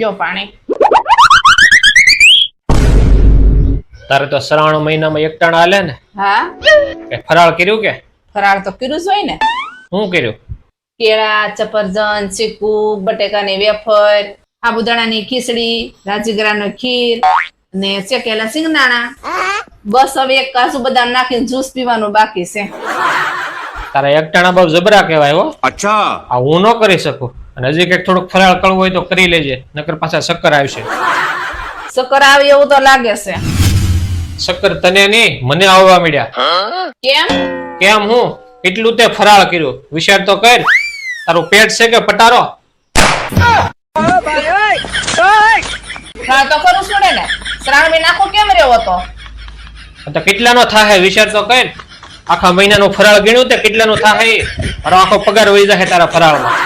લ્યો પાણી. તારે તો શ્રાવણ મહિનામાં એકટાણા હાલે ને? હા, કે ફરાળ કર્યું કે? ફરાળ તો કર્યું જ હોય ને. શું કર્યું? કેળા, સફરજન, ચીકુ, બટેકાની વેફર, સાબુદાણાની ખીચડી, રાજગરાનો ખીર ને શેકેલા સિંગદાણા. બસ હવે એક કાજુ બદામ નાખીને જ્યુસ પીવાનું બાકી છે. તારા એકટાણા બહુ જબરા કહેવાય હો. अच्छा આ હું ન કરી શકું. અને હજી કઈક થોડુંક ફરાળ કરવું હોય તો કરી લેજે, નકર પાછા શક્કર આવશે. શક્કર આવે એવું તો લાગે છે. શક્કર તને નહીં, મને આવવા મળ્યા. કેમ? કેમ હું? કેટલું તે ફરાળ કર્યું વિચાર તો કર. તારું પેટ છે કે પટારો? ફરાળ તો કરવું જ પડે ને. શ્રાવણ મહિના આખો કેમ રહ્યો હતો? તો કેટલાનો થાહે વિચાર તો કર. આખા મહિનાનું ફરાળ ગણ્યું તે કેટલાનું થાહે? મારો આખો પગાર વહી જાય તારા ફરાળમાં.